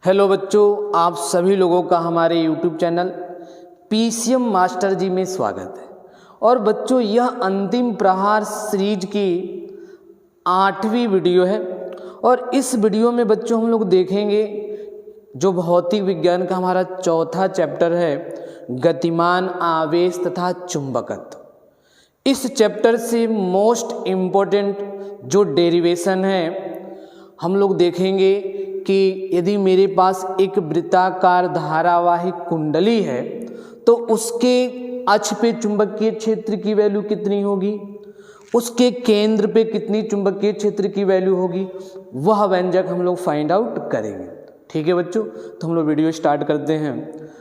Hello बच्चों, आप सभी लोगों का हमारे YouTube चैनल पीसीएम मास्टर जी में स्वागत है। और बच्चों, यह अंतिम प्रहार सीरीज की 8वीं वीडियो है। और इस वीडियो में बच्चों हम लोग देखेंगे जो भौतिक विज्ञान का हमारा चौथा चैप्टर है, गतिमान आवेश तथा चुंबकत्व। इस चैप्टर से मोस्ट इम्पोर्टेंट जो डेरिवेशन है हम लोग देखेंगे कि यदि मेरे पास एक वृत्ताकार धारावाही कुंडली है तो उसके अक्ष पे चुंबकीय क्षेत्र की वैल्यू कितनी होगी, उसके केंद्र पे कितनी चुंबकीय क्षेत्र की वैल्यू होगी, वह व्यंजक हम लोग फाइंड आउट करेंगे। ठीक है बच्चों, तो हम लोग वीडियो स्टार्ट करते हैं।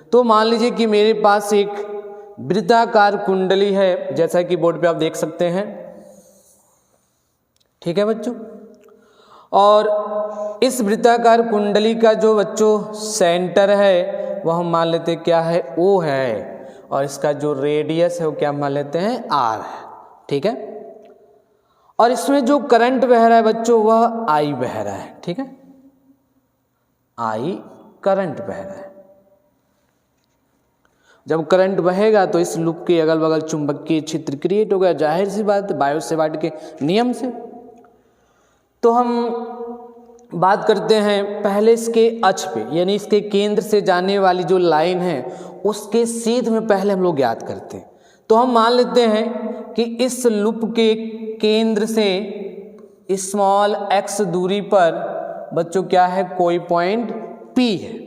तो मान लीजिए कि मेरे पास एक वृत्ताकार कुंडली है, जैसा कि बोर्ड पे आप देख सकते हैं। ठीक है बच्चों, और इस वृत्ताकार कुंडली का जो बच्चों सेंटर है वह हम मान लेते हैं क्या है, O है। और इसका जो रेडियस है वो क्या मान लेते हैं, R है। ठीक है, और इसमें जो करंट बह रहा है बच्चों वह I बह रहा है। ठीक है, I करंट बह रहा है। जब करंट बहेगा तो इस लूप के अगल बगल चुंबकीय क्षेत्र क्रिएट होगा, जाहिर सी बात, बायो सेवार्ट के नियम से। तो हम बात करते हैं पहले इसके अक्ष पे, यानी इसके केंद्र से जाने वाली जो लाइन है उसके सीध में पहले हम लोग ज्ञात करते हैं। तो हम मान लेते हैं कि इस लूप के केंद्र से स्मॉल x दूरी पर बच्चों क्या है, कोई पॉइंट P है।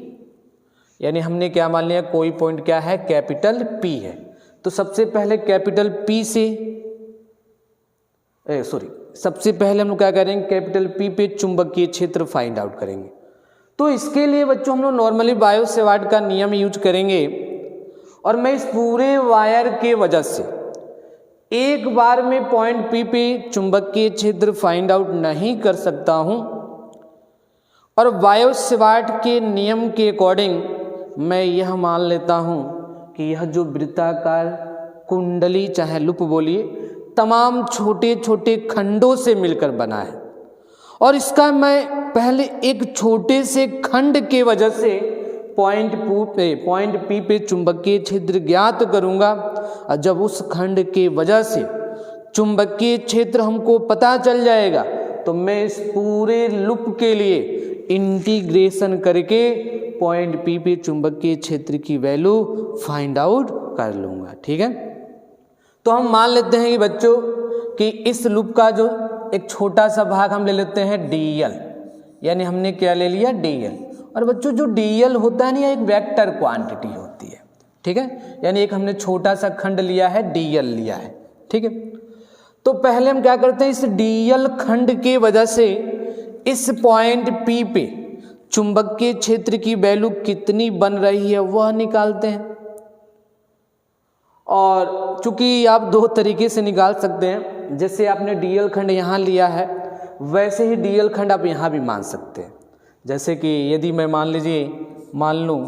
यानी हमने क्या मान लिया, कोई पॉइंट क्या है, कैपिटल P है। तो सबसे पहले कैपिटल P से सबसे पहले हम लोग क्या करेंगे, कैपिटल P पे चुंबकीय क्षेत्र फाइंड आउट करेंगे। तो इसके लिए बच्चों हम लोग नॉर्मली बायो सेवार्ट का नियम यूज करेंगे। और मैं इस पूरे वायर के वजह से एक बार में पॉइंट P पे चुंबकीय क्षेत्र फाइंड आउट नहीं कर सकता हूं। और बायो सेवार्ट के नियम के अकॉर्डिंग मैं यह मान लेता हूं कि यह जो वृत्ताकार कुंडली, चाहे लूप बोलिए, तमाम छोटे छोटे खंडों से मिलकर बना है। और इसका मैं पहले एक छोटे से खंड के वजह से पॉइंट P पे चुंबकीय क्षेत्र ज्ञात करूंगा। और जब उस खंड के वजह से चुंबकीय क्षेत्र हमको पता चल जाएगा तो मैं इस पूरे लूप के लिए इंटीग्रेशन करके पॉइंट P पे चुंबकीय क्षेत्र की वैल्यू फाइंड आउट कर लूंगा। ठीक है, तो हम मान लेते हैं कि बच्चों कि इस लूप का जो एक छोटा सा भाग हम ले लेते हैं dl, यानी हमने क्या ले लिया, dl। और बच्चों जो dl होता है ना, एक वेक्टर क्वांटिटी होती है। ठीक है, यानी एक हमने छोटा सा खंड लिया है, dl लिया है। ठीक है, तो पहले हम क्या करते हैं, इस dl खंड के वजह से इस पॉइंट P पे चुंबकीय क्षेत्र की वैल्यू कितनी बन रही है वह निकालते हैं। और चूंकि आप दो तरीके से निकाल सकते हैं, जैसे आपने dl खंड यहाँ लिया है वैसे ही dl खंड आप यहाँ भी मान सकते हैं। जैसे कि यदि मैं मान लूँ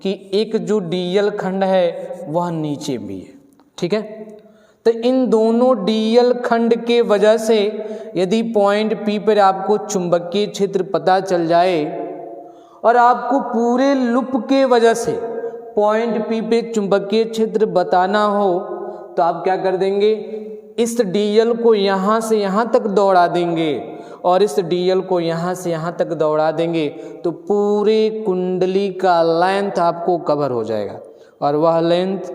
कि एक जो dl खंड है वह नीचे भी है। ठीक है, तो इन दोनों dl खंड के वजह से यदि पॉइंट P पर आपको चुंबकीय क्षेत्र पता चल जाए और आपको पूरे लूप के वजह से पॉइंट P पे चुंबकीय क्षेत्र बताना हो तो आप क्या कर देंगे, इस dl को यहाँ से यहाँ तक दौड़ा देंगे और इस dl को यहाँ से यहाँ तक दौड़ा देंगे तो पूरे कुंडली का लेंथ आपको कवर हो जाएगा। और वह लेंथ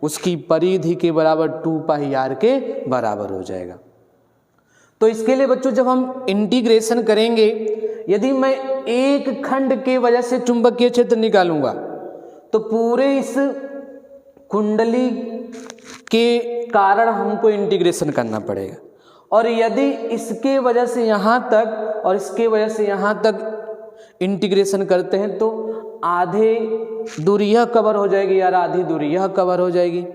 उसकी परिधि के बराबर 2πr के बराबर हो जाएगा। तो इसके लिए बच्चों जब हम इंटीग्रेशन करेंगे, यदि मैं एक खंड के वजह से चुंबकीय क्षेत्र निकालूंगा तो पूरे इस कुंडली के कारण हमको इंटीग्रेशन करना पड़ेगा। और यदि इसके वजह से यहाँ तक और इसके वजह से यहाँ तक इंटीग्रेशन करते हैं तो आधे दूरी यह कवर हो जाएगी यार, आधी दूरी यह कवर हो जाएगी।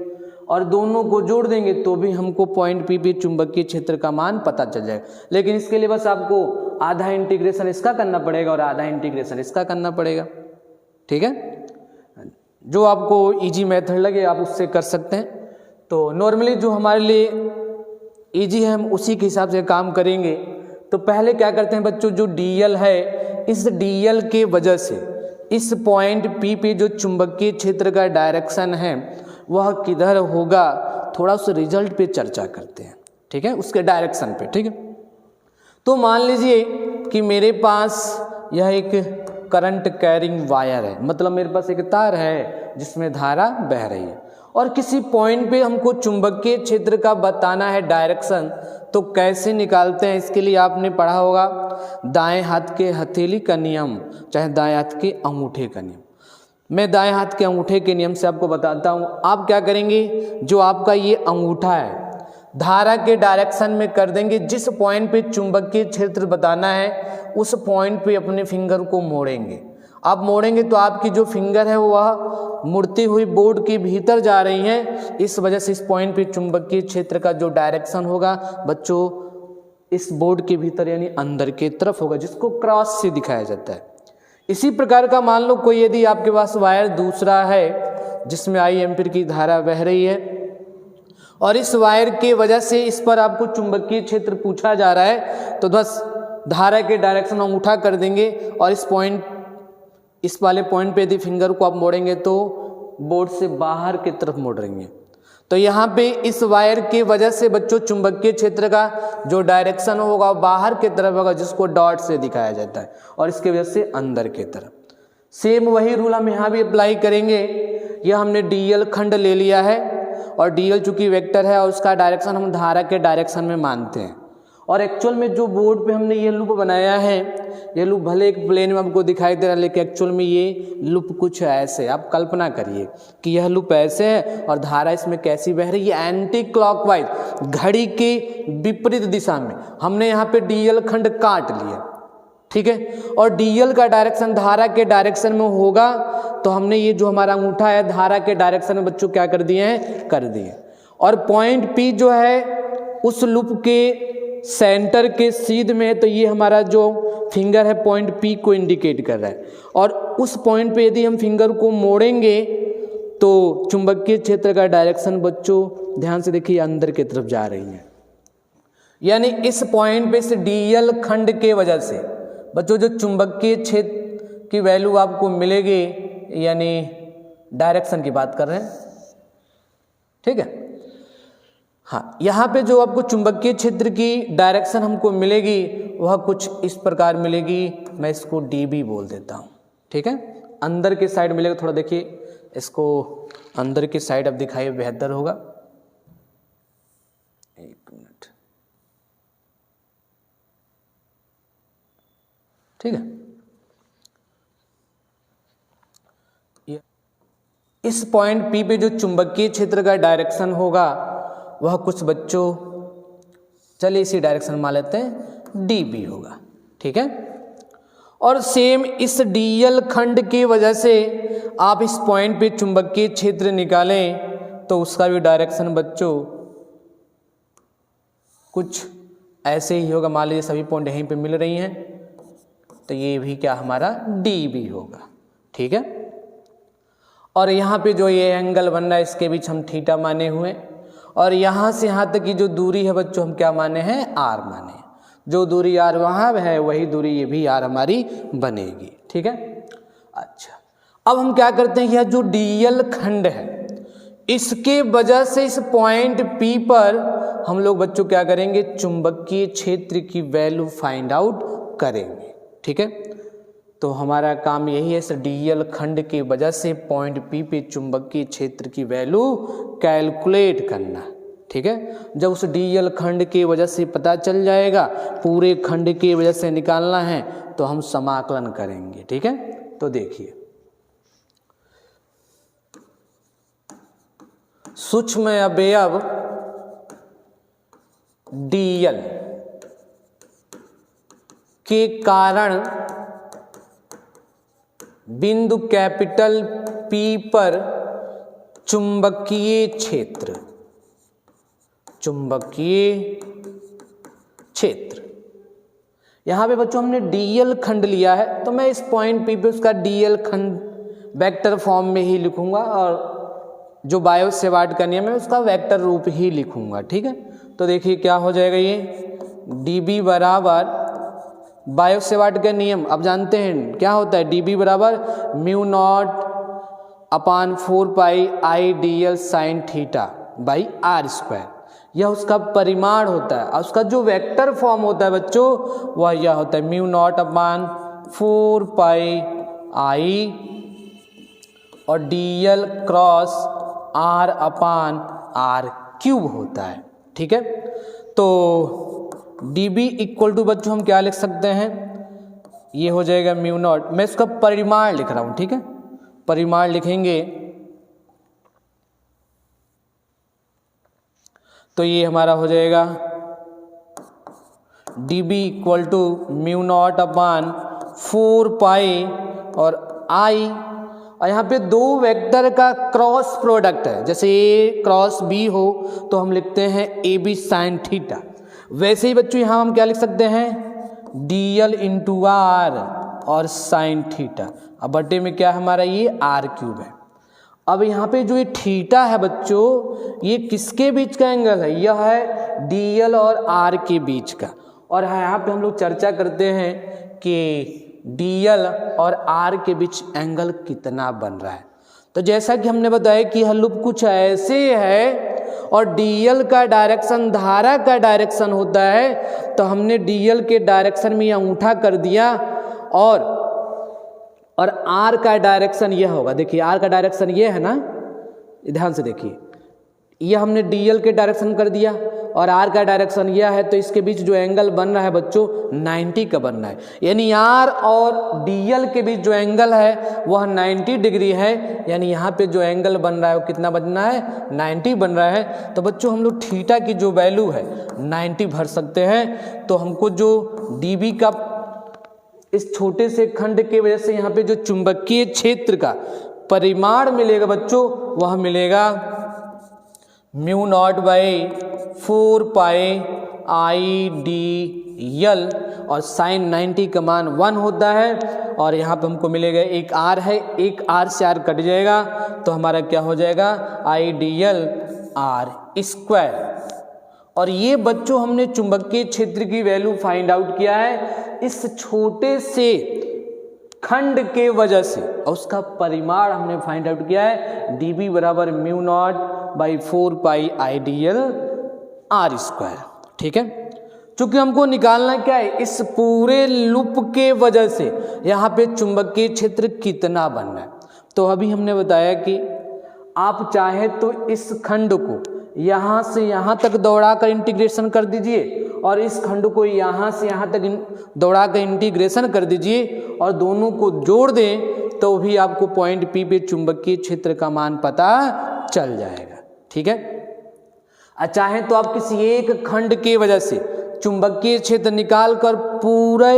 और दोनों को जोड़ देंगे तो भी हमको पॉइंट P पे चुंबकीय क्षेत्र का मान पता चल जाएगा। लेकिन इसके लिए बस आपको आधा इंटीग्रेशन इसका करना पड़ेगा और आधा इंटीग्रेशन इसका करना पड़ेगा। ठीक है, जो आपको इजी मेथड लगे आप उससे कर सकते हैं। तो नॉर्मली जो हमारे लिए इजी है हम उसी के हिसाब से काम करेंगे। तो पहले क्या करते हैं बच्चों, जो dl है इस dl के वजह से इस पॉइंट P पे जो चुंबकीय क्षेत्र का डायरेक्शन है वह किधर होगा, थोड़ा उस रिजल्ट पे चर्चा करते हैं, ठीक है, उसके डायरेक्शन पे, ठीक है। तो मान लीजिए कि मेरे पास यह एक करंट कैरिंग वायर है, मतलब मेरे पास एक तार है जिसमें धारा बह रही है, और किसी पॉइंट पे हमको चुंबकीय क्षेत्र का बताना है डायरेक्शन, तो कैसे निकालते हैं, इसके लिए आपने पढ़ा होगा दाएं हाथ के हथेली का नियम, चाहे दाएं हाथ के अंगूठे का नियम। मैं दाएं हाथ के अंगूठे के नियम से आपको बताता हूँ। आप क्या करेंगे, जो आपका ये अंगूठा है धारा के डायरेक्शन में कर देंगे, जिस पॉइंट पे चुंबकीय क्षेत्र बताना है उस पॉइंट पे अपने फिंगर को मोड़ेंगे। आप मोड़ेंगे तो आपकी जो फिंगर है वह मुड़ती हुई बोर्ड के भीतर जा रही है, इस वजह से इस पॉइंट पे चुंबकीय क्षेत्र का जो डायरेक्शन होगा बच्चों इस बोर्ड के भीतर यानी अंदर की तरफ होगा, जिसको क्रॉस से दिखाया जाता है। इसी प्रकार का मान लो कोई यदि आपके पास वायर दूसरा है जिसमें I एम्पीयर की धारा बह रही है, और इस वायर के वजह से इस पर आपको चुंबकीय क्षेत्र पूछा जा रहा है, तो बस धारा के डायरेक्शन अंगूठा कर देंगे और इस वाले पॉइंट पे यदि फिंगर को आप मोड़ेंगे तो बोर्ड से बाहर की तरफ मोड़ेंगे। तो यहाँ पे इस वायर के वजह से बच्चों चुंबकीय क्षेत्र का जो डायरेक्शन होगा बाहर की तरफ होगा, जिसको डॉट से दिखाया जाता है, और इसके वजह से अंदर की तरफ। सेम वही रूल हम यहाँ भी अप्लाई करेंगे। यह हमने डीएल खंड ले लिया है, और डीएल चूंकि वेक्टर है और उसका डायरेक्शन हम धारा के डायरेक्शन में मानते हैं, और एक्चुअल में जो बोर्ड पे हमने ये लूप बनाया है, ये लूप भले एक प्लेन में आपको दिखाई दे रहा है, लेकिन एक्चुअल में ये लूप कुछ ऐसे, आप कल्पना करिए कि यह लूप ऐसे है और धारा इसमें कैसी बह रही है, एंटी क्लॉकवाइज, घड़ी के विपरीत दिशा में। हमने यहाँ पे डीएल खंड काट लिया, ठीक है, और डीएल का डायरेक्शन धारा के डायरेक्शन में होगा, तो हमने ये जो हमारा अंगूठा है धारा के डायरेक्शन में बच्चों क्या कर दिए हैं, कर दिए। और पॉइंट P जो है उस लूप के सेंटर के सीध में है, तो ये हमारा जो फिंगर है पॉइंट P को इंडिकेट कर रहा है, और उस पॉइंट पे यदि हम फिंगर को मोड़ेंगे तो चुंबकीय क्षेत्र का डायरेक्शन बच्चों ध्यान से देखिए अंदर की तरफ जा रही है। यानी इस पॉइंट पे से डीएल खंड के वजह से बच्चों जो चुंबकीय क्षेत्र की वैल्यू आपको मिलेगी, यानी डायरेक्शन की बात कर रहे हैं, ठीक है। हाँ, यहाँ पे जो आपको चुंबकीय क्षेत्र की डायरेक्शन हमको मिलेगी वह कुछ इस प्रकार मिलेगी, मैं इसको डीबी बोल देता हूँ, ठीक है। अंदर के साइड मिलेगा, थोड़ा देखिए इसको अंदर की साइड अब दिखाइए बेहतर होगा। एक मिनट, ठीक है। इस पॉइंट P पे जो चुंबकीय क्षेत्र का डायरेक्शन होगा वह कुछ बच्चों, चलिए इसी डायरेक्शन मान लेते हैं, डीबी होगा, ठीक है। और सेम इस डीएल खंड की वजह से आप इस पॉइंट पे चुंबकीय क्षेत्र निकालें तो उसका भी डायरेक्शन बच्चों कुछ ऐसे ही होगा। मान लीजिए सभी पॉइंट यहीं पे मिल रही हैं, तो ये भी क्या हमारा डीबी होगा, ठीक है। और यहाँ पे जो ये एंगल बन रहा है इसके बीच हम थीटा माने हुए, और यहाँ से यहाँ तक की जो दूरी है बच्चों हम क्या माने हैं, आर माने। जो दूरी आर वहाँ है वही दूरी ये भी आर हमारी बनेगी, ठीक है। अच्छा, अब हम क्या करते हैं, यह जो डीएल खंड है इसके वजह से इस पॉइंट P पर हम लोग बच्चों क्या करेंगे, चुंबकीय क्षेत्र की वैल्यू फाइंड आउट करेंगे, ठीक है। तो हमारा काम यही है, इस डीएल खंड की वजह से पॉइंट P पे चुंबकीय क्षेत्र की वैल्यू कैलकुलेट करना, ठीक है। जब उस डीएल खंड की वजह से पता चल जाएगा, पूरे खंड की वजह से निकालना है तो हम समाकलन करेंगे, ठीक है। तो देखिए सूक्ष्म अवयव डीएल के कारण बिंदु कैपिटल P पर चुंबकीय क्षेत्र यहाँ पे बच्चों हमने डीएल खंड लिया है, तो मैं इस पॉइंट P पे उसका डीएल खंड वेक्टर फॉर्म में ही लिखूंगा, और जो बायो सेवार्ट का नियम है उसका वेक्टर रूप ही लिखूंगा, ठीक है। तो देखिए क्या हो जाएगा, ये डीबी बराबर बायो सेवार्ट का नियम अब जानते हैं क्या होता है, dB बराबर mu naught upon 4 pi I D L sine theta by R square, यह उसका परिमाण होता है। और उसका जो वेक्टर फॉर्म होता है बच्चों वह यह होता है mu naught upon 4 pi I और D L cross R upon R cube होता है। ठीक है, तो dB इक्वल टू बच्चों हम क्या लिख सकते हैं, ये हो जाएगा म्यू नॉट, मैं इसका परिमाण लिख रहा हूं। ठीक है, परिमाण लिखेंगे तो ये हमारा हो जाएगा dB equal to mu naught upon 4 pi और आई, और यहाँ पे दो वेक्टर का क्रॉस प्रोडक्ट है, जैसे A क्रॉस B हो तो हम लिखते हैं AB साइन थीटा, वैसे ही बच्चों यहाँ हम क्या लिख सकते हैं DL इंटू आर और साइन थीटा, अब बटे में क्या हमारा ये आर क्यूब है। अब यहाँ पे जो ये थीटा है बच्चों ये किसके बीच का एंगल है, यह है DL और R के बीच का, और यहाँ पे हम लोग चर्चा करते हैं कि DL और R के बीच एंगल कितना बन रहा है। तो जैसा कि हमने बताया कि यह लूप कुछ ऐसे है और DL का डायरेक्शन धारा का डायरेक्शन होता है, तो हमने DL के डायरेक्शन में यह अंगूठा कर दिया और R का डायरेक्शन यह होगा। देखिए R का डायरेक्शन यह है ना, ध्यान से देखिए, यह हमने DL के डायरेक्शन कर दिया और R का डायरेक्शन यह है, तो इसके बीच जो एंगल बन रहा है बच्चों 90 का बन रहा है, यानी R और DL के बीच जो एंगल है वह 90 डिग्री है, यानी यहाँ पे जो एंगल बन रहा है वो कितना बनना है 90 बन रहा है। तो बच्चों हम लोग थीटा की जो वैल्यू है 90 भर सकते हैं, तो हमको जो dB का इस छोटे से खंड के वजह से यहाँ पे जो चुंबकीय क्षेत्र का परिमाण मिलेगा बच्चों वह मिलेगा mu naught by 4 pi I D L और साइन 90 का मान 1 होता है, और यहाँ पे हमको मिलेगा एक R है, एक R से R कट जाएगा तो हमारा क्या हो जाएगा आई डी एल आर स्क्वायर। और ये बच्चों हमने चुंबकीय क्षेत्र की वैल्यू फाइंड आउट किया है इस छोटे से खंड के वजह से, और उसका परिमाण हमने फाइंड आउट किया है dB बराबर mu not by 4 pi I D L R square. ठीक है, चूंकि हमको निकालना क्या है इस पूरे लूप के वजह से यहाँ पे चुंबकीय क्षेत्र कितना बनना है। तो अभी हमने बताया कि आप चाहे तो इस खंड को यहाँ से यहाँ तक दौड़ा कर इंटीग्रेशन कर दीजिए और इस खंड को यहाँ से यहाँ तक दौड़ा कर इंटीग्रेशन कर दीजिए और दोनों को जोड़ दें तो भी आपको पॉइंट P पे चुंबकीय क्षेत्र का मान पता चल जाएगा। ठीक है, चाहे तो आप किसी एक खंड के वजह से चुंबकीय क्षेत्र निकाल कर पूरे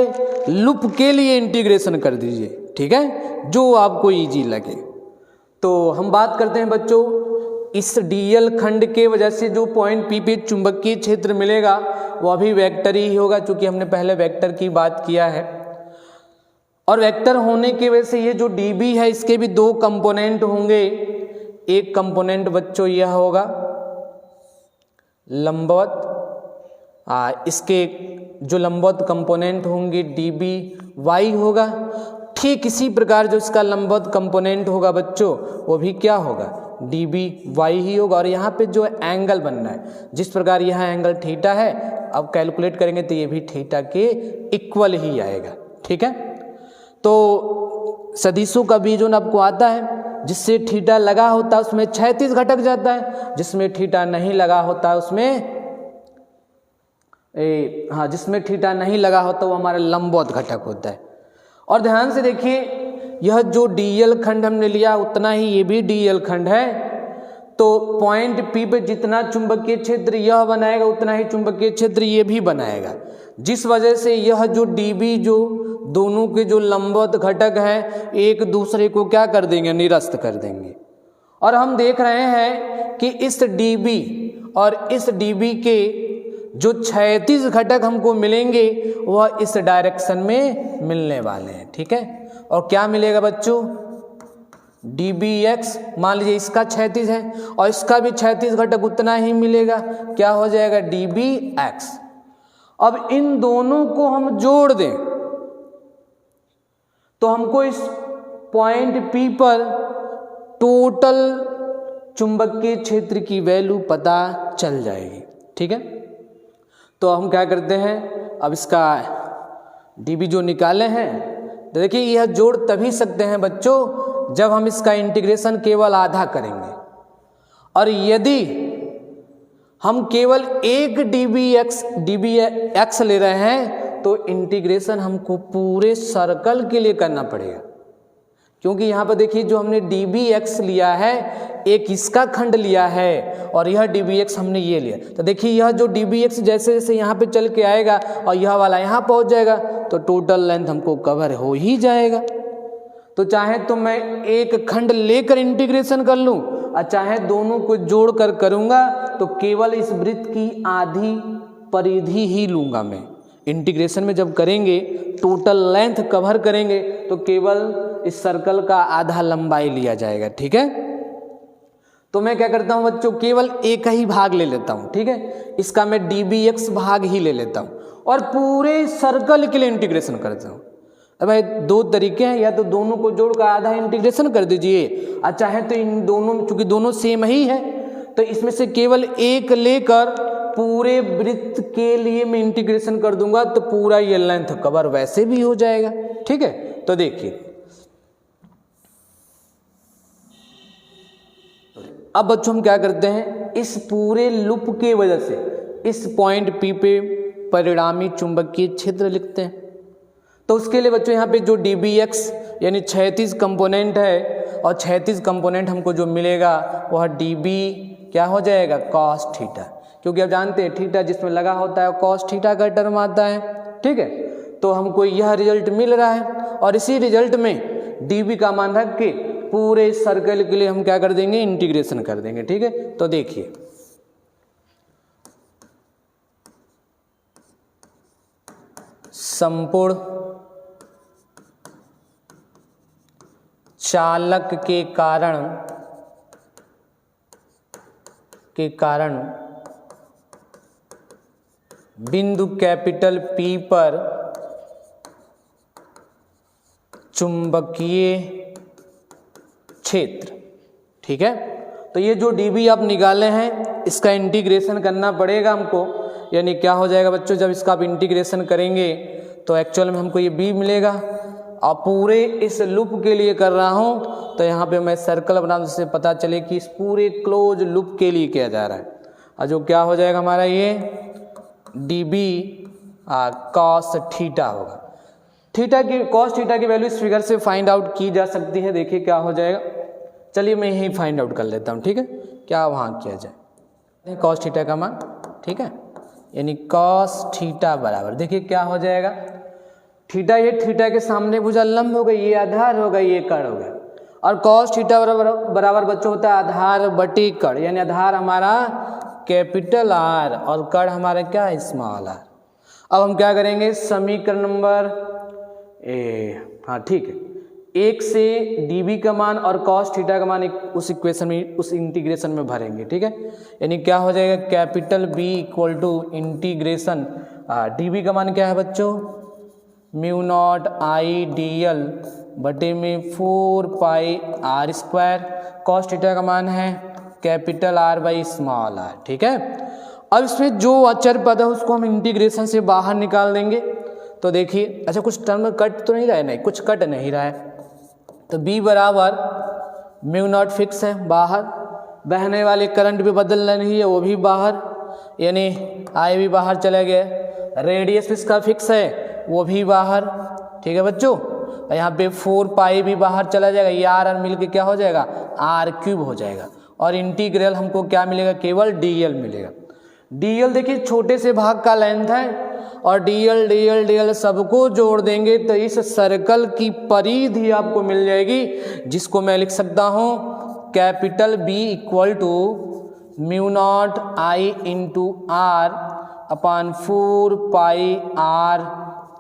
लूप के लिए इंटीग्रेशन कर दीजिए। ठीक है, जो आपको इजी लगे। तो हम बात करते हैं बच्चों इस DL खंड के वजह से जो पॉइंट P पे चुंबकीय क्षेत्र मिलेगा वह भी वेक्टर ही होगा, क्योंकि हमने पहले वेक्टर की बात किया है। और वेक्टर होने की वजह से ये जो dB है इसके भी दो कंपोनेंट होंगे। एक कंपोनेंट बच्चों यह होगा लंबवत, इसके जो लंबवत कंपोनेंट होंगे dBy होगा। ठीक इसी प्रकार जो इसका लंबवत कंपोनेंट होगा बच्चों वो भी क्या होगा dBy ही होगा। और यहाँ पे जो एंगल बनना है जिस प्रकार यह एंगल थीटा है, अब कैलकुलेट करेंगे तो ये भी थीटा के इक्वल ही आएगा। ठीक है, तो सदिशों का बीजों आपको आता है, जिससे थीटा लगा होता है उसमें क्षैतिज घटक जाता है, जिसमें थीटा नहीं लगा होता है उसमें जिसमें थीटा नहीं लगा होता वो हमारा लंबवत घटक होता है। और ध्यान से देखिए यह जो DL खंड हमने लिया उतना ही ये भी DL खंड है, तो पॉइंट P पे जितना चुंबकीय क्षेत्र यह बनाएगा उतना ही चुंबकीय क्षेत्र ये भी बनाएगा, जिस वजह से यह जो dB जो दोनों के जो लंबवत घटक है एक दूसरे को क्या कर देंगे निरस्त कर देंगे। और हम देख रहे हैं कि इस dB और इस dB के जो क्षैतिज घटक हमको मिलेंगे वह इस डायरेक्शन में मिलने वाले हैं। ठीक है, और क्या मिलेगा बच्चों dBx, मान लीजिए इसका क्षैतिज है और इसका भी क्षैतिज घटक उतना ही मिलेगा, क्या हो जाएगा dBx। अब इन दोनों को हम जोड़ दें तो हमको इस पॉइंट P पर टोटल चुंबकीय क्षेत्र की वैल्यू पता चल जाएगी। ठीक है, तो हम क्या करते हैं, अब इसका dB जो निकाले हैं, तो देखिए यह जोड़ तभी सकते हैं बच्चों जब हम इसका इंटीग्रेशन केवल आधा करेंगे, और यदि हम केवल एक dBx ले रहे हैं तो इंटीग्रेशन हमको पूरे सर्कल के लिए करना पड़ेगा, क्योंकि यहाँ पर देखिए जो हमने dBx लिया है, एक इसका खंड लिया है और यह dBx हमने ये लिया, तो देखिए यह जो dBx जैसे जैसे यहाँ पे चल के आएगा और यह वाला यहाँ पहुँच जाएगा तो टोटल लेंथ हमको कवर हो ही जाएगा। तो चाहे तो मैं एक खंड लेकर इंटीग्रेशन कर लूँ और चाहे दोनों को जोड़ कर करूँगा तो केवल इस वृत्त की आधी परिधि ही लूँगा मैं। इंटीग्रेशन में जब करेंगे टोटल लेंथ कवर करेंगे तो केवल इस सर्कल का आधा लंबाई लिया जाएगा। ठीक है, तो मैं क्या करता हूँ बच्चों, केवल एक ही भाग ले लेता हूँ। ठीक है, इसका मैं dBx भाग ही ले लेता हूँ और पूरे सर्कल के लिए इंटीग्रेशन करता हूँ। अब भाई दो तरीके हैं, या तो दोनों को जोड़कर आधा इंटीग्रेशन कर दीजिए, और चाहे तो इन दोनों, चूंकि दोनों सेम ही है तो इसमें से केवल एक लेकर पूरे वृत्त के लिए मैं इंटीग्रेशन कर दूंगा तो पूरा ये लेंथ कवर वैसे भी हो जाएगा। ठीक है, तो देखिए अब बच्चों हम क्या करते हैं, इस पूरे लूप के वजह से इस पॉइंट P पे परिणामी चुंबकीय क्षेत्र लिखते हैं। तो उसके लिए बच्चों यहाँ पे जो dBx यानी क्षैतिज कंपोनेंट है, और क्षैतिज कंपोनेंट हमको जो मिलेगा वह dB क्या हो जाएगा, cos थीटा, क्योंकि आप जानते हैं थीटा जिसमें लगा होता है cos थीटा का टर्म आता है। ठीक है, तो हमको यह रिजल्ट मिल रहा है और इसी रिजल्ट में dB का मान रख के पूरे सर्कल के लिए हम क्या कर देंगे, इंटीग्रेशन कर देंगे। ठीक है, तो देखिए संपूर्ण चालक के कारण बिंदु कैपिटल P पर चुंबकीय क्षेत्र। ठीक है, तो ये जो dB आप निकाले हैं इसका इंटीग्रेशन करना पड़ेगा हमको, यानी क्या हो जाएगा बच्चों, जब इसका आप इंटीग्रेशन करेंगे तो एक्चुअल में हमको ये B मिलेगा। और पूरे इस लूप के लिए कर रहा हूँ तो यहाँ पे मैं सर्कल बना दूँ जिससे पता चले कि इस पूरे क्लोज लूप के लिए किया जा रहा है, और जो क्या हो जाएगा हमारा ये dB cos थीटा होगा। cos थीटा की वैल्यू इस फिगर से फाइंड आउट की जा सकती है। देखिए क्या हो जाएगा, चलिए मैं यही फाइंड आउट कर लेता हूँ। ठीक है, क्या वहाँ किया जाए, cos थीटा का मान। ठीक है, यानी cos थीटा बराबर, देखिए क्या हो जाएगा, थीटा, ये थीटा के सामने भुजा लंब हो गई, ये आधार हो गई, ये कड़ हो गया, और cos थीटा बराबर बच्चों होता है आधार बटी कड़, यानी आधार हमारा कैपिटल R और कड़ हमारा क्या है, स्मॉल r। अब हम क्या करेंगे, समीकरण नंबर हाँ ठीक है, एक से dB का मान और cos थीटा का मान उस इक्वेशन में, उस इंटीग्रेशन में भरेंगे। ठीक है, यानी क्या हो जाएगा, capital B equal to integration dB का मान क्या है बच्चों, म्यू नॉट आई dl बटे में 4 pi r square, cos theta का मान है capital R by small r। ठीक है, अब इसमें जो अचर पद है उसको हम इंटीग्रेशन से बाहर निकाल देंगे। तो देखिए, अच्छा कुछ टर्म कट तो नहीं रहा है, नहीं कुछ कट नहीं रहा है, तो B बराबर म्यू नॉट फिक्स है बाहर, बहने वाले करंट भी बदल रही है वो भी बाहर, यानी I भी बाहर चले गए, रेडियस इसका फिक्स है वो भी बाहर। ठीक है बच्चों, और यहाँ पे 4 पाई भी बाहर चला जाएगा, ये R मिल के क्या हो जाएगा, R क्यूब हो जाएगा, और इंटीग्रल हमको क्या मिलेगा, केवल dl मिलेगा। dl देखिए छोटे से भाग का लेंथ है, और dl सबको जोड़ देंगे तो इस सर्कल की परिधि आपको मिल जाएगी, जिसको मैं लिख सकता हूँ capital B equal to mu naught I into R upon 4 pi R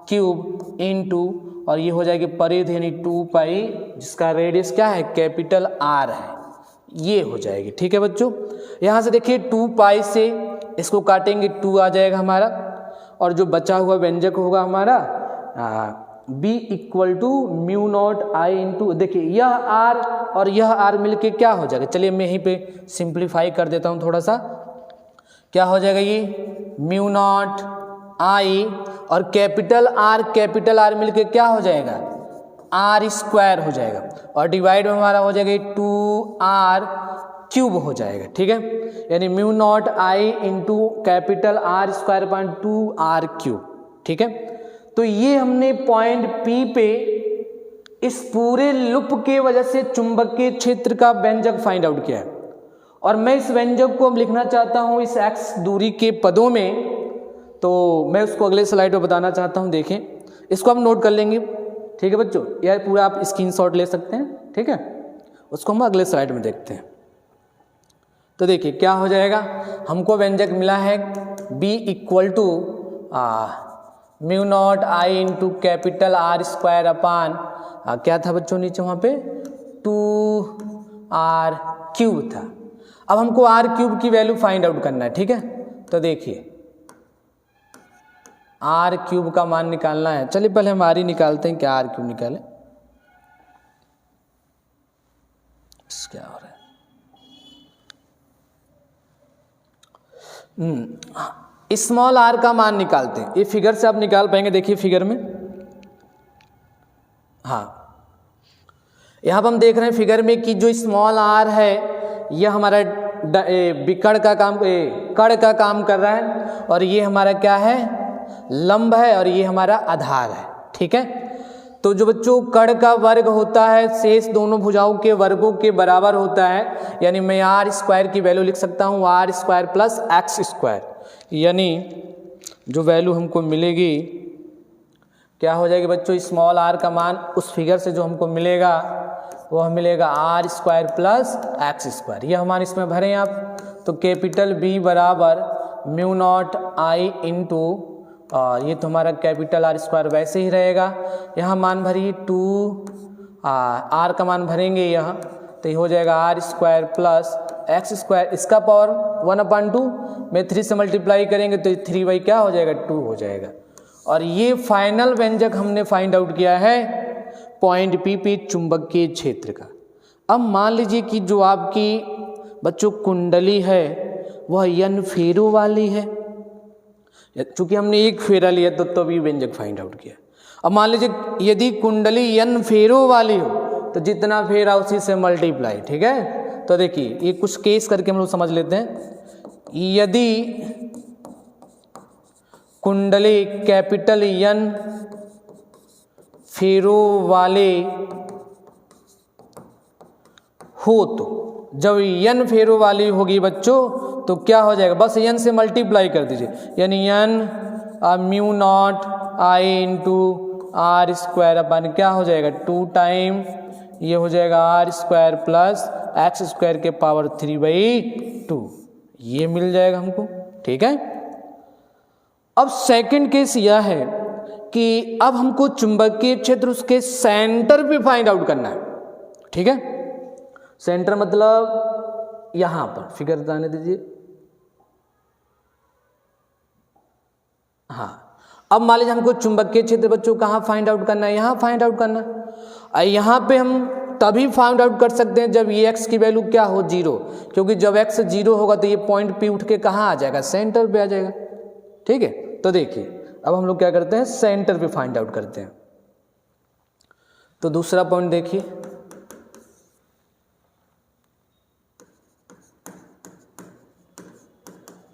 cube into, और ये हो जाएगी परिधि यानी 2 पाई, जिसका रेडियस क्या है, कैपिटल R है, ये हो जाएगी। ठीक है बच्चों, यहाँ से देखिए 2 पाई से इसको काटेंगे 2 आ जाएगा हमारा, और जो बचा हुआ व्यंजक होगा हमारा B equal to mu naught I into, देखिए यह आर और यह आर मिलके क्या हो जाएगा, चलिए मैं यहीं पे सिंप्लीफाई कर देता हूँ थोड़ा सा। क्या हो जाएगा ये म्यू नॉट आई और कैपिटल आर मिलके क्या हो जाएगा आर स्क्वायर हो जाएगा, और डिवाइड में हमारा हो जाएगा 2r क्यूब हो जाएगा। ठीक है, यानी mu naught I into capital R square upon 2r cube. ठीक है, तो ये हमने पॉइंट P पे इस पूरे लूप के वजह से चुंबकीय क्षेत्र का व्यंजक फाइंड आउट किया है, और मैं इस व्यंजक को अब लिखना चाहता हूँ इस x दूरी के पदों में, तो मैं उसको अगले स्लाइड में बताना चाहता हूँ। देखें, इसको हम नोट कर लेंगे। ठीक है बच्चों, यह पूरा आप स्क्रीनशॉट ले सकते हैं। ठीक है, उसको हम अगले स्लाइड में देखते हैं। तो देखिए क्या हो जाएगा, हमको व्यंजक मिला है b equal to mu naught I into capital R square upon क्या था बच्चों नीचे वहाँ पे 2r क्यूब था। अब हमको r क्यूब की वैल्यू फाइंड आउट करना है। ठीक है, तो देखिए r क्यूब का मान निकालना है। चलिए पहले हम r ही निकालते हैं, क्या r क्यूब निकालें। क्या हो रहा है, स्मॉल आर का मान निकालते हैं। ये फिगर से आप निकाल पाएंगे, देखिए फिगर में। हाँ, यहाँ पर हम देख रहे हैं फिगर में कि जो स्मॉल आर है यह हमारा कण का काम कर रहा है, और ये हमारा क्या है लंब है, और ये हमारा आधार है। ठीक है, तो जो बच्चों कण का वर्ग होता है शेष दोनों भुजाओं के वर्गों के बराबर होता है, यानी मैं आर स्क्वायर की वैल्यू लिख सकता हूँ R square plus X square, यानी जो वैल्यू हमको मिलेगी क्या हो जाएगी बच्चों, स्मॉल आर का मान उस फिगर से जो हमको मिलेगा वह मिलेगा R square plus X square. यह मान इसमें भरें आप, तो कैपिटल बी बराबर म्यू नॉट आई इंटू, और ये तो हमारा कैपिटल आर स्क्वायर वैसे ही रहेगा, यहाँ मान भरिए 2 आर का मान भरेंगे यहाँ, तो ये हो जाएगा R square plus X square, इसका पावर 1/2 में 3 से मल्टीप्लाई करेंगे तो 3 क्या हो जाएगा 2 हो जाएगा। और ये फाइनल व्यंजक हमने फाइंड आउट किया है पॉइंट P पे चुंबकीय क्षेत्र का। अब मान लीजिए कि जो आपकी बच्चों कुंडली है वह n फेरों वाली है, चूंकि हमने एक फेरा लिया तो भी व्यंजक फाइंड आउट किया। अब मान लीजिए यदि कुंडली n फेरों वाली हो तो जितना फेरा उसी से मल्टीप्लाई। ठीक है, तो देखिए ये कुछ केस करके हम लोग समझ लेते हैं। यदि कुंडली कैपिटल N फेरों वाले हो, तो जब n फेरों वाली होगी बच्चों तो क्या हो जाएगा, बस n से मल्टीप्लाई कर दीजिए, यानी n mu naught I into R square upon क्या हो जाएगा 2 टाइम ये हो जाएगा R square plus X square के पावर 3/2, ये मिल जाएगा हमको। ठीक है, अब सेकंड केस यह है कि अब हमको चुंबकीय क्षेत्र उसके सेंटर पे फाइंड आउट करना है। ठीक है, सेंटर मतलब यहां पर फिगर बताने दीजिए। हाँ, अब मान लीजिए हमको चुंबकीय क्षेत्र बच्चों कहाँ फाइंड आउट करना है, यहाँ फाइंड आउट करना है। यहाँ पे हम तभी फाइंड आउट कर सकते हैं जब ये x की वैल्यू क्या हो 0, क्योंकि जब x 0 होगा तो ये पॉइंट P उठ के कहाँ आ जाएगा, सेंटर पे आ जाएगा। ठीक है, तो देखिए अब हम लोग क्या करते हैं सेंटर पे फाइंड आउट करते हैं। तो दूसरा पॉइंट देखिए,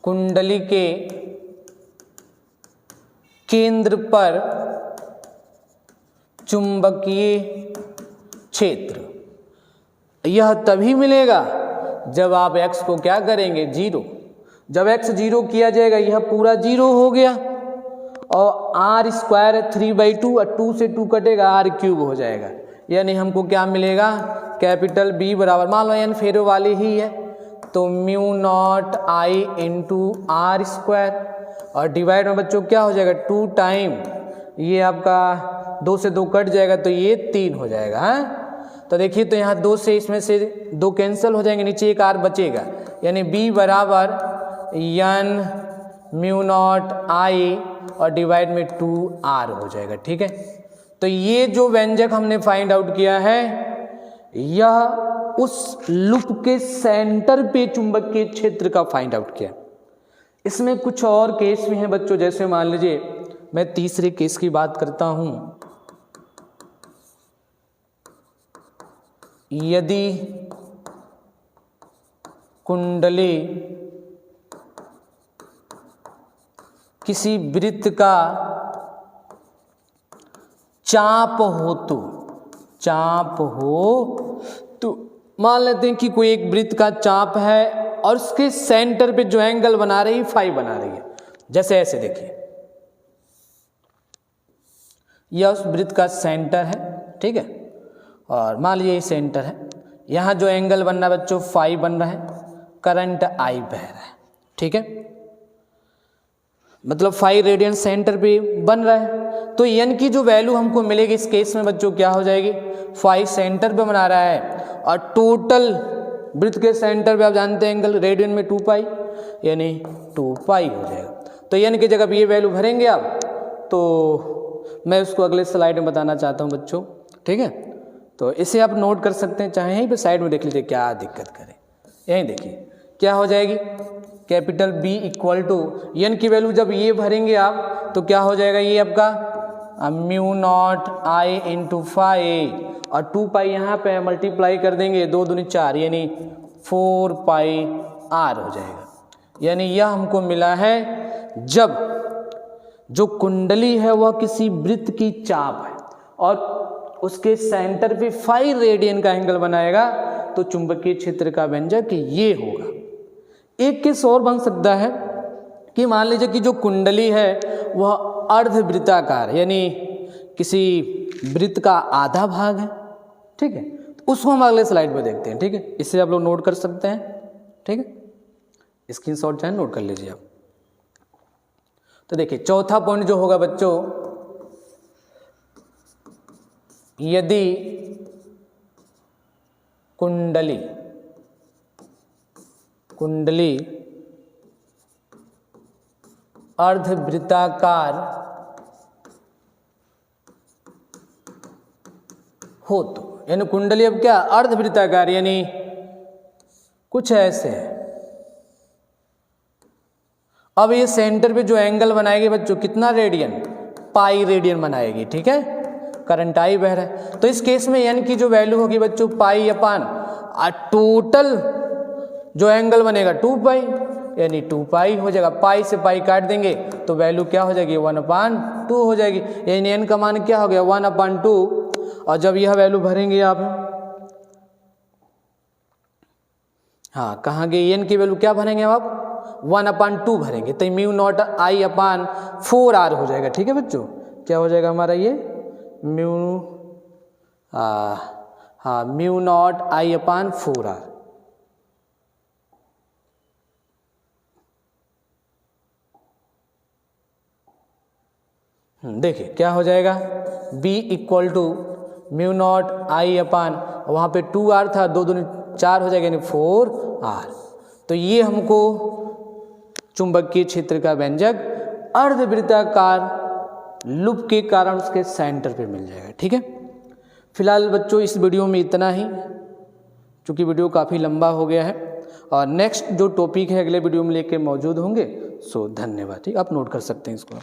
कुंडली के केंद्र पर चुंबकीय क्षेत्र यह तभी मिलेगा जब आप x को क्या करेंगे 0, जब x 0 किया जाएगा यह पूरा 0 हो गया, और आर स्क्वायर 3/2 और 2 से 2 कटेगा आर क्यूब हो जाएगा, यानी हमको क्या मिलेगा कैपिटल B बराबर मान लो n फेरो वाली ही है तो mu naught I into R square, और डिवाइड में बच्चों क्या हो जाएगा 2 टाइम ये आपका 2 से 2 कट जाएगा तो ये 3 हो जाएगा। हाँ, तो देखिए तो यहाँ 2 से इसमें से 2 कैंसिल हो जाएंगे, नीचे एक आर बचेगा, यानी B बराबर n म्यू नॉट आई और डिवाइड में 2r हो जाएगा। ठीक है, तो ये जो व्यंजक हमने फाइंड आउट किया है यह उस लूप के सेंटर पे चुंबकीय क्षेत्र का फाइंड आउट किया। इसमें कुछ और केस भी हैं बच्चों, जैसे मान लीजिए मैं तीसरे केस की बात करता हूं। यदि कुंडली किसी वृत्त का चाप हो तो मान लेते हैं कि कोई एक वृत्त का चाप है और उसके सेंटर पे जो एंगल बना रही है फाई बना रही है। जैसे ऐसे देखिए, यह उस वृत्त का सेंटर है, ठीक है, और मान लीजिए ये सेंटर है। यहाँ जो एंगल बन रहा है बच्चों फाई बन रहा है, करंट आई बह रहा है, ठीक है, मतलब 5 रेडियन सेंटर पे बन रहा है। तो एन की जो वैल्यू हमको मिलेगी इस केस में बच्चों क्या हो जाएगी, 5 सेंटर पे बना रहा है और टोटल वृत्त के सेंटर पे आप जानते हैं एंगल रेडियन में 2 पाई, यानी 2 पाई हो जाएगा। तो एन की जगह ये वैल्यू भरेंगे आप, तो मैं उसको अगले स्लाइड में बताना चाहता हूँ बच्चों, ठीक है। तो इसे आप नोट कर सकते हैं, चाहे यहीं पे साइड में देख लीजिए क्या दिक्कत करे। यहीं देखिए क्या हो जाएगी, capital B equal to N की वैल्यू जब ये भरेंगे आप तो क्या हो जाएगा, ये आपका म्यू नॉट आई इंटू 5 और 2 पाई यहाँ पे मल्टीप्लाई कर देंगे, 2 दूनी 4 यानी 4 पाई आर हो जाएगा। यानी यह हमको मिला है जब जो कुंडली है वह किसी वृत्त की चाप है और उसके सेंटर पे 5 रेडियन का एंगल बनाएगा तो चुंबकीय क्षेत्र का व्यंजक ये होगा। एक केस और बन सकता है कि मान लीजिए कि जो कुंडली है वह अर्धवृत्ताकार यानी किसी वृत्त का आधा भाग है, ठीक है, तो उसको हम अगले स्लाइड में देखते हैं, ठीक है। इससे आप लोग नोट कर सकते हैं, ठीक है, स्क्रीनशॉट चाहे नोट कर लीजिए आप। तो देखिए चौथा पॉइंट जो होगा बच्चों, यदि कुंडली अर्धवृत्ताकार हो तो, यानी कुंडली अब क्या अर्धवृत्ताकार यानी कुछ ऐसे है। अब ये सेंटर पे जो एंगल बनाएगी बच्चों कितना रेडियन, पाई रेडियन बनाएगी, ठीक है, करंट आई बह रहा है। तो इस केस में एन की जो वैल्यू होगी बच्चों पाई अपान टोटल जो एंगल बनेगा 2 पाई यानी 2 पाई हो जाएगा। पाई से पाई काट देंगे तो वैल्यू क्या हो जाएगी 1/2 हो जाएगी, यानी एन का मान क्या हो गया 1/2। और जब यह वैल्यू भरेंगे आप, हाँ कहाँ गई एन की वैल्यू क्या भरेंगे आप 1/2 भरेंगे तो mu naught I upon 4r हो जाएगा, ठीक है बच्चों। क्या हो जाएगा हमारा ये mu naught I upon 4r। देखिए क्या हो जाएगा B equal to mu naught I upon, वहाँ पे 2r था, 2 दूनी 4 हो जाएगा यानी 4r। तो ये हमको चुंबकीय क्षेत्र का व्यंजक अर्धवृत्ताकार लूप के कारण उसके सेंटर पे मिल जाएगा, ठीक है। फिलहाल बच्चों इस वीडियो में इतना ही, क्योंकि वीडियो काफ़ी लंबा हो गया है और नेक्स्ट जो टॉपिक है अगले वीडियो में लेके मौजूद होंगे। सो धन्यवाद, ठीक, आप नोट कर सकते हैं इसको।